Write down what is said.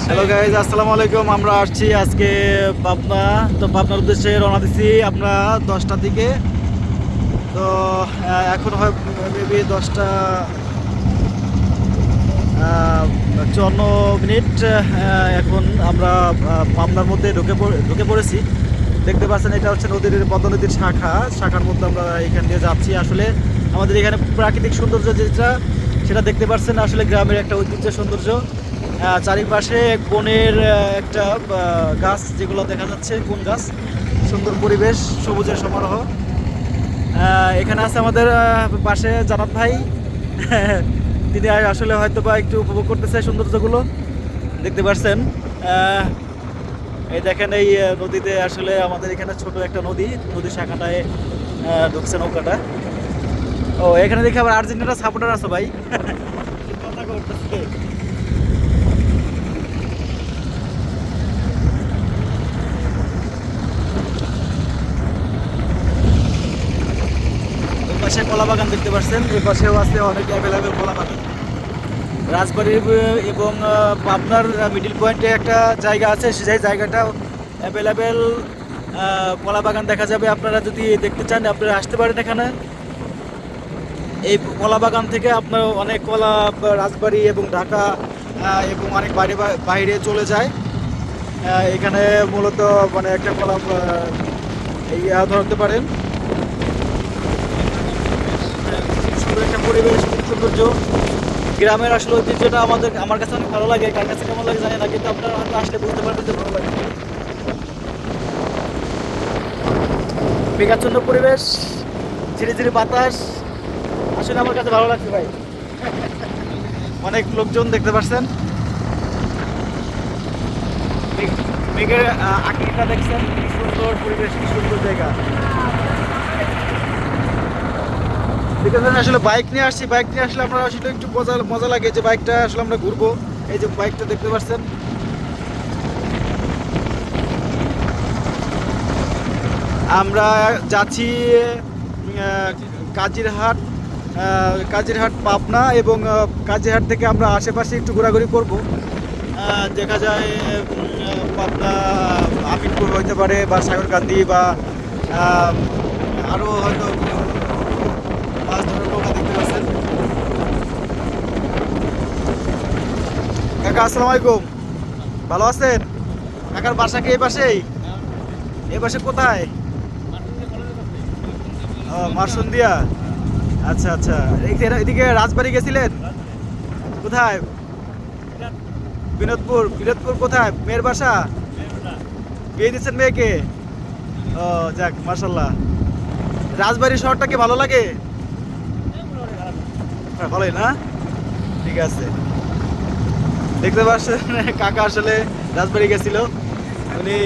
Hello guys, আসসালামু আলাইকুম। আমরা আসছি আজকে পাবনা। তো পাবনার উদ্দেশ্যে রওনা দিচ্ছি আমরা 10টার দিকে। তো এখন হয় মেবি 10টা 54 মিনিট। এখন আমরা পাবনার মধ্যে ঢুকে পড়েছি। দেখতে পাচ্ছেন এটা হচ্ছে পদ্মা নদীর শাখার মধ্যে আমরা এখান দিয়ে যাচ্ছি। আসলে আমাদের এখানে প্রাকৃতিক সৌন্দর্য যেটা সেটা দেখতে পাচ্ছেন। আসলে গ্রামের একটা ঐতিহ্য সৌন্দর্য, চারিপাশে বনের একটা গাছ যেগুলো দেখা যাচ্ছে, কোন গাছ, সুন্দর পরিবেশ, সবুজের সমারোহ। এখানে আছে আমাদের পাশে জানাত ভাই। তিনি আসলে হয়তো বা একটু উপভোগ করতেছে সৌন্দর্যগুলো, দেখতে পাচ্ছেন। এই দেখেন এই নদীতে আসলে আমাদের এখানে ছোট একটা নদীর শাখাটায় ঢুকছে নৌকাটা। ও, এখানে দেখে আবার আর্জেন্টিনার সাপোর্টার আছে ভাই। কথা করতেছে। ওই পাশে কলা বাগান দেখতে পাচ্ছেন, এই পাশেও আছে অনেক অ্যাভেলেবেল কলা বাগান। রাজবাড়ির এবং পাবনার মিডিল পয়েন্টে একটা জায়গা আছে, সেই জায়গাটা অ্যাভেলেবেল কলা বাগান দেখা যাবে। আপনারা যদি দেখতে চান আপনারা আসতে পারেন এখানে। এই কলা বাগান থেকে আপনার অনেক কলা রাজবাড়ি এবং ঢাকা এবং অনেক বাইরে বাইরে চলে যায়। এখানে মূলত মানে একটা কলা এই ধরতে পারেন। সুন্দর একটা পরিবেশ, খুব সৌন্দর্য। গ্রামের আসলে ঐতিহ্যটা আমার কাছে অনেক ভালো লাগে। কার কাছে কেমন লাগে জানি না, কিন্তু আপনারা হয়তো আসলে বুঝতে পারবেন যে ভালো লাগে। মেঘাচ্ছন্ন পরিবেশ, ধীরে ধীরে বাতাস, আসলে আমার কাছে ভালো লাগছে ভাই। অনেক লোকজন দেখতে পাচ্ছেন, মেঘের আকৃতিটা দেখছেন, কি সুন্দর পরিবেশ, কি সুন্দর জায়গা। দেখেছেন আসলে বাইক নিয়ে আসছি, বাইক নিয়ে আসলে আপনারা আসলে একটু মজা মজা লাগে যে বাইকটা আসলে আমরা ঘুরবো। এই যে বাইকটা দেখতে পাচ্ছেন। আমরা যাচ্ছি আহ, কাজিরহাট, কাজিরহাট পাবনা, এবং কাজিরহাট থেকে আমরা আশেপাশে একটু ঘোরাঘুরি করব। দেখা যায় পাবনা আমিনপুর হইতে পারে, বা সাগরকান্দি, বা আরও হয়তো মাছ ধরার নৌকা দেখতে পাচ্ছেন। কাকা আসসালামু আলাইকুম, ভালো আছেন? কাকার বাসা কি এই পাশেই? এই পাশে কোথায়? ও, মারসুন্দিয়া। আচ্ছা আচ্ছা, এদিকে রাজবাড়ি গেছিলেন? কোথায়? বিনোদপুর কোথায় মেয়ের বাসা? বিয়ে দিচ্ছেন মেয়েকে? ও, যাক মাশাল্লাহ। রাজবাড়ি শহরটা কি ভালো লাগে? হ্যাঁ, ভালোই না? ঠিক আছে। দেখতে পাচ্ছেন কাকা আসলে রাজবাড়ি গেছিল উনি।